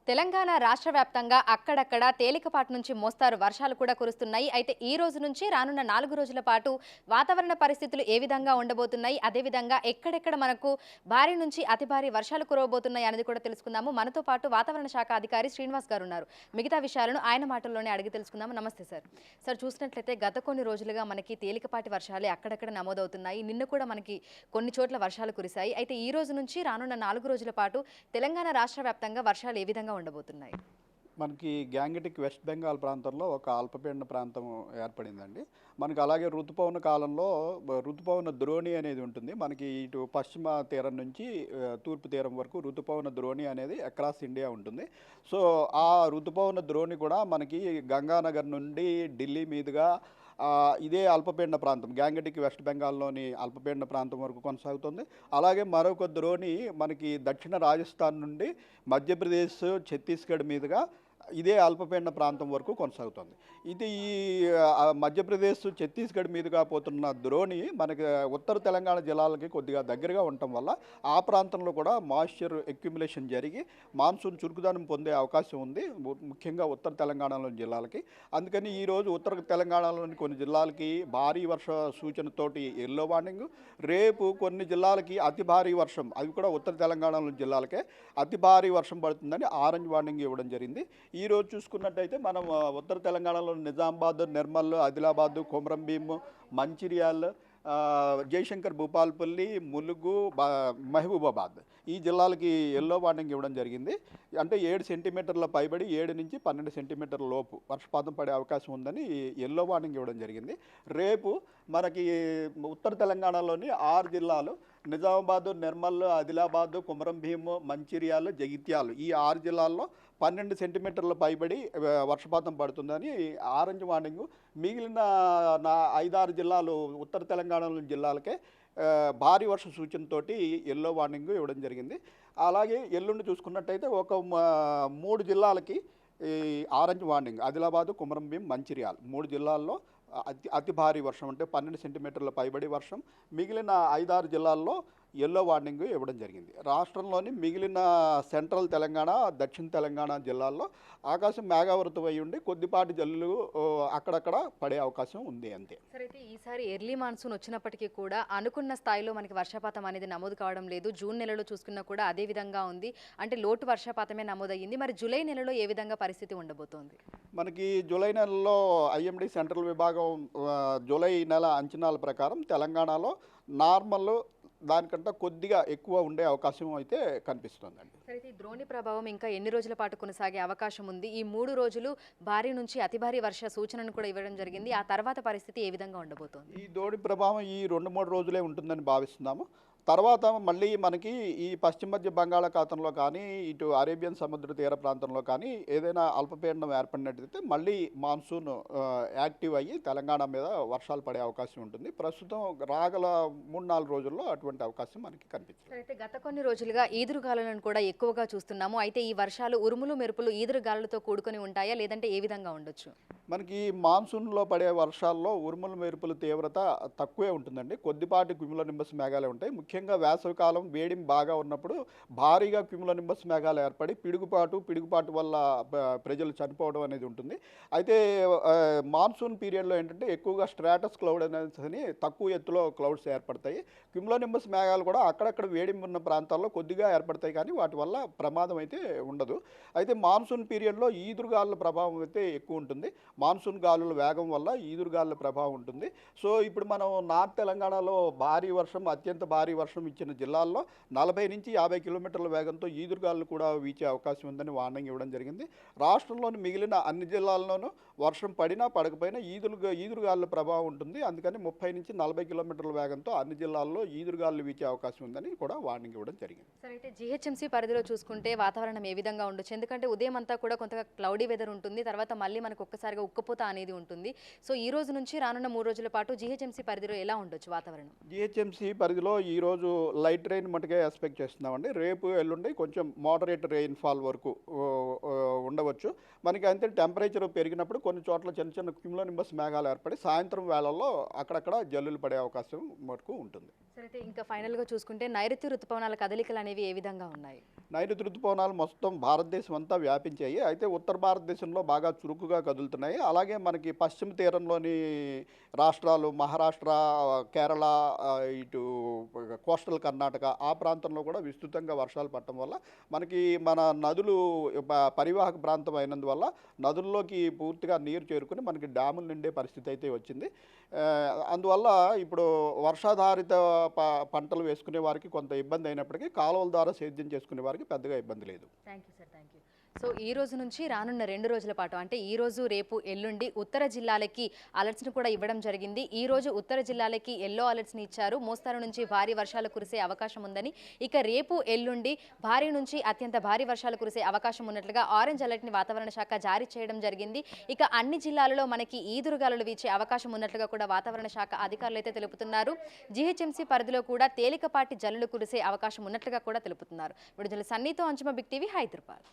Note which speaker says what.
Speaker 1: తెలంగాణ రాష్ట్ర వ్యాప్తంగా అక్కడక్కడ తేలికపాటి నుంచి మోస్తారు వర్షాలు కూడా కురుస్తున్నాయి. అయితే ఈ రోజు నుంచి రానున్న 4 రోజుల పాటు వాతావరణ పరిస్థితులు ఏ విధంగా ఉండబోతున్నాయి, అదేవిధంగా ఎక్కడెక్కడ మనకు భారీ నుంచి అతి భారీ వర్షాలు కురవబోతున్నాయి అనేది కూడా తెలుసుకుందాము. మనతో పాటు వాతావరణ శాఖ అధికారి శ్రీనివాస్ గారు ఉన్నారు. మిగతా విషయాలను ఆయన మాటల్లోనే అడిగి తెలుసుకుందాము. నమస్తే సార్. సార్, చూసినట్లయితే గత కొన్ని రోజులుగా మనకి తేలికపాటి వర్షాలే అక్కడక్కడ నమోదవుతున్నాయి. నిన్న కూడా మనకి కొన్ని చోట్ల వర్షాలు కురిశాయి. అయితే ఈ రోజు నుంచి రానున్న 4 రోజుల పాటు తెలంగాణ రాష్ట్ర వ్యాప్తంగా వర్షాలు ఏ విధంగా ఉండబోతున్నాయి?
Speaker 2: మనకి గ్యాంగటిక్ వెస్ట్ బెంగాల్ ప్రాంతంలో ఒక అల్పపీడన ప్రాంతం ఏర్పడిందండి. మనకి అలాగే ఋతుపవన కాలంలో ఋతుపవన ద్రోణి అనేది ఉంటుంది. మనకి ఇటు పశ్చిమ తీరం నుంచి తూర్పు తీరం వరకు ఋతుపవన ద్రోణి అనేది అక్రాస్ ఇండియా ఉంటుంది. సో ఆ ఋతుపవన ద్రోణి కూడా మనకి గంగానగర్ నుండి ఢిల్లీ మీదుగా ఇదే అల్పపీడన ప్రాంతం గ్యాంగటిక్ వెస్ట్ బెంగాల్లోని అల్పపీడన ప్రాంతం వరకు కొనసాగుతుంది. అలాగే మరొక ద్రోణి మనకి దక్షిణ రాజస్థాన్ నుండి మధ్యప్రదేశ్, ఛత్తీస్గఢ్ మీదుగా ఇదే అల్పపీడన ప్రాంతం వరకు కొనసాగుతుంది. ఇది ఈ మధ్యప్రదేశ్, ఛత్తీస్గఢ్ మీదుగా పోతున్న ద్రోణి మనకి ఉత్తర తెలంగాణ జిల్లాలకి కొద్దిగా దగ్గరగా ఉండటం వల్ల ఆ ప్రాంతంలో కూడా మాయిశ్చర్ అక్యుములేషన్ జరిగి మాన్సూన్ చురుకుదనం పొందే అవకాశం ఉంది, ముఖ్యంగా ఉత్తర తెలంగాణలోని జిల్లాలకి. అందుకని ఈరోజు ఉత్తర తెలంగాణలోని కొన్ని జిల్లాలకి భారీ వర్ష సూచనతోటి ఎల్లో వార్నింగ్, రేపు కొన్ని జిల్లాలకి అతి భారీ వర్షం, అవి కూడా ఉత్తర తెలంగాణలోని జిల్లాలకే అతి భారీ వర్షం పడుతుందని ఆరెంజ్ వార్నింగ్ ఇవ్వడం జరిగింది. ఈరోజు చూసుకున్నట్టయితే మనం ఉత్తర తెలంగాణలో నిజామాబాద్, నిర్మల్, ఆదిలాబాద్, కొమరంభీం, మంచిర్యాల్, జయశంకర్, భూపాల్పల్లి, ములుగు, మహబూబాబాద్ ఈ జిల్లాలకి ఎల్లో వార్నింగ్ ఇవ్వడం జరిగింది. అంటే 7 సెంటీమీటర్ల పైబడి 7 నుంచి 12 సెంటీమీటర్ల లోపు వర్షపాతం పడే అవకాశం ఉందని ఎల్లో వార్నింగ్ ఇవ్వడం జరిగింది. రేపు మనకి ఉత్తర తెలంగాణలోని 6 జిల్లాలు నిజామాబాద్, నిర్మల్, ఆదిలాబాద్, కొమరంభీం, మంచిర్యాల్, జగిత్యాలు ఈ 6 జిల్లాల్లో 12 సెంటీమీటర్ల పైబడి వర్షపాతం పడుతుందని ఆరెంజ్ వార్నింగ్. మిగిలిన 5-6 జిల్లాలు ఉత్తర తెలంగాణలోని జిల్లాలకే భారీ వర్ష సూచనతోటి ఎల్లో వార్నింగ్ ఇవ్వడం జరిగింది. అలాగే ఎల్లుండి చూసుకున్నట్టయితే ఒక 3 జిల్లాలకి ఈ ఆరెంజ్ వార్నింగ్, ఆదిలాబాదు, కొమరంభీం, మంచిర్యాల్ 3 జిల్లాల్లో అతి భారీ వర్షం అంటే 12 సెంటీమీటర్ల పైబడి వర్షం, మిగిలిన 5-6 జిల్లాల్లో ఎల్లో వార్నింగ్ ఇవ్వడం జరిగింది. రాష్ట్రంలోని మిగిలిన సెంట్రల్ తెలంగాణ, దక్షిణ తెలంగాణ జిల్లాల్లో ఆకాశం మేఘావృతం అయి ఉండి కొద్దిపాటి జల్లులు అక్కడక్కడ పడే అవకాశం ఉంది అంతే.
Speaker 1: సరే, అయితే ఈసారి ఎర్లీ మాన్సూన్ వచ్చినప్పటికీ కూడా అనుకున్న స్థాయిలో మనకి వర్షపాతం అనేది నమోదు కావడం లేదు. జూన్ నెలలో చూసుకున్నా కూడా అదే విధంగా ఉంది, అంటే లోటు వర్షపాతమే నమోదయ్యింది. మరి జూలై నెలలో ఏ విధంగా పరిస్థితి ఉండబోతోంది?
Speaker 2: మనకి జూలై నెలలో ఐఎండీ సెంట్రల్ విభాగం జూలై నెల అంచనాల ప్రకారం తెలంగాణలో నార్మల్ దానికంటే కొద్దిగా ఎక్కువ ఉండే అవకాశం అయితే కనిపిస్తుందండి.
Speaker 1: అయితే ఈ ద్రోణి ప్రభావం ఇంకా ఎన్ని రోజుల పాటు కొనసాగే అవకాశం ఉంది? ఈ 3 రోజులు భారీ నుంచి అతి భారీ వర్ష సూచనను కూడా ఇవ్వడం జరిగింది. ఆ తర్వాత పరిస్థితి ఏ విధంగా ఉండబోతోంది?
Speaker 2: ఈ ద్రోణి ప్రభావం ఈ 2-3 రోజులే ఉంటుందని భావిస్తున్నాము. తర్వాత మళ్ళీ మనకి ఈ పశ్చిమ మధ్య బంగాళాఖాతంలో కానీ, ఇటు అరేబియన్ సముద్ర తీర ప్రాంతంలో కానీ ఏదైనా అల్పపీడనం ఏర్పడినట్టయితే మళ్ళీ మాన్సూన్ యాక్టివ్ అయ్యి తెలంగాణ మీద వర్షాలు పడే అవకాశం ఉంటుంది. ప్రస్తుతం రాగల 3-4 రోజుల్లో అటువంటి అవకాశం మనకి కనిపిస్తుంది.
Speaker 1: అయితే గత కొన్ని రోజులుగా ఈదురుగాలులను కూడా ఎక్కువగా చూస్తున్నాము. అయితే ఈ వర్షాలు ఉరుములు మెరుపులు ఈదురుగాలులతో కూడుకొని ఉంటాయా, లేదంటే ఏ విధంగా ఉండొచ్చు?
Speaker 2: మనకి మాన్సూన్లో పడే వర్షాల్లో ఉరుముల మెరుపుల తీవ్రత తక్కువే ఉంటుందండి. కొద్దిపాటి క్యుములోనింబస్ మేఘాలే ఉంటాయి. ముఖ్యంగా వేసవికాలం వేడిమి బాగా ఉన్నప్పుడు భారీగా క్యుములోనింబస్ మేఘాలు ఏర్పడి పిడుగుపాటు వల్ల ప్రజలు చనిపోవడం అనేది ఉంటుంది. అయితే మాన్సూన్ పీరియడ్లో ఏంటంటే ఎక్కువగా స్ట్రాటస్ క్లౌడ్ అనేది తక్కువ ఎత్తులో క్లౌడ్స్ ఏర్పడతాయి. క్యుములోనింబస్ మేఘాలు కూడా అక్కడక్కడ వేడిమి ఉన్న ప్రాంతాల్లో కొద్దిగా ఏర్పడతాయి, కానీ వాటి వల్ల ప్రమాదం అయితే ఉండదు. అయితే మాన్సూన్ పీరియడ్లో ఈదురుగాలుల ప్రభావం అయితే ఎక్కువ ఉంటుంది. మాన్సూన్ గాలుల వేగం వల్ల ఈదురుగాలుల ప్రభావం ఉంటుంది. సో ఇప్పుడు మనం నార్త్ తెలంగాణలో భారీ వర్షం, అత్యంత భారీ వర్షం ఇచ్చిన జిల్లాల్లో 40 నుంచి 50 కిలోమీటర్ల వేగంతో ఈదురుగాలులు కూడా వీచే అవకాశం ఉందని వార్నింగ్ ఇవ్వడం జరిగింది. రాష్ట్రంలోని మిగిలిన అన్ని జిల్లాల్లోనూ వర్షం పడినా పడకపోయినా ఈదురుగాలుల ప్రభావం ఉంటుంది. అందుకని 30 నుంచి 40 కిలోమీటర్ల వేగంతో అన్ని జిల్లాల్లో ఈదురుగాలులు వీచే అవకాశం ఉందని కూడా వార్నింగ్ ఇవ్వడం జరిగింది.
Speaker 1: సరే, అయితే జీహెచ్ఎంసీ పరిధిలో చూసుకుంటే వాతావరణం ఏ విధంగా ఉండొచ్చు? ఎందుకంటే ఉదయం అంతా కూడా కొంతగా క్లౌడీ వెదర్ ఉంటుంది, తర్వాత మళ్ళీ మనకు ఒక్కసారిగా ఉక్కపోత అనేది ఉంటుంది. సో ఈ రోజు నుంచి రానున్న 3 రోజుల పాటు జీహెచ్ఎంసీ పరిధిలో ఎలా ఉండొచ్చు వాతావరణం?
Speaker 2: జీహెచ్ఎంసీ పరిధిలో ఈరోజు లైట్ రెయిన్ మటుకే ఎక్స్పెక్ట్ చేస్తున్నామండి. రేపు ఎల్లుండి కొంచెం మోడరేట్ రెయిన్ఫాల్ వరకు ఉండవచ్చు. మనకి అంతే టెంపరేచర్ పెరిగినప్పుడు కొన్ని చోట్ల చిన్న చిన్న క్యుములోనింబస్ మేఘాలు ఏర్పడి సాయంత్రం వేళల్లో అక్కడక్కడ జల్లులు పడే అవకాశం వరకు ఉంటుంది.
Speaker 1: సరే అయితే ఇంకా ఫైనల్గా చూసుకుంటే నైరుతి ఋతుపవనాల కదలికలు అనేవి ఏ విధంగా ఉన్నాయి?
Speaker 2: నైరుతి ఋతుపవనాలు మొత్తం భారతదేశం అంతా వ్యాపించాయి. అయితే ఉత్తర భారతదేశంలో బాగా చురుకుగా కదులుతున్నాయి. అలాగే మనకి పశ్చిమ తీరంలోని రాష్ట్రాలు మహారాష్ట్ర, కేరళ, ఇటు కోస్టల్ కర్ణాటక ఆ ప్రాంతంలో కూడా విస్తృతంగా వర్షాలు పడటం వల్ల మనకి మన నదులు పరివాహక ప్రాంతం అయినందువల్ల నదుల్లోకి పూర్తిగా నీరు చేరుకుని మనకి డ్యాములు నిండే పరిస్థితి అయితే వచ్చింది. అందువల్ల ఇప్పుడు వర్షాధారిత పంటలు వేసుకునే వారికి కొంత ఇబ్బంది అయినప్పటికీ కాలువల ద్వారా సేద్యం చేసుకునే వారికి పెద్దగా ఇబ్బంది లేదు.
Speaker 1: Thank you sir, thank you. So ఈ రోజు నుంచి రానున్న 2 రోజుల పాటు అంటే ఈ రోజు రేపు ఎల్లుండి ఉత్తర జిల్లాలకి అలర్ట్స్ని కూడా ఇవ్వడం జరిగింది. ఈ రోజు ఉత్తర జిల్లాలకి ఎల్లో అలర్ట్స్ని ఇచ్చారు. మోస్తారు నుంచి భారీ వర్షాలు కురిసే అవకాశం ఉందని, ఇక రేపు ఎల్లుండి భారీ నుంచి అత్యంత భారీ వర్షాలు కురిసే అవకాశం ఉన్నట్లుగా ఆరెంజ్ అలర్ట్ని వాతావరణ శాఖ జారీ చేయడం జరిగింది. ఇక అన్ని జిల్లాలలో మనకి ఈదురుగాలులు వీచే అవకాశం ఉన్నట్లుగా కూడా వాతావరణ శాఖ అధికారులు అయితే తెలుపుతున్నారు. జీహెచ్ఎంసీ పరిధిలో కూడా తేలికపాటి జల్లులు కురిసే అవకాశం ఉన్నట్లుగా కూడా తెలుపుతున్నారు. విడుదల సన్నీతో అంజుమ, బిగ్ టీవీ, హైదరాబాద్.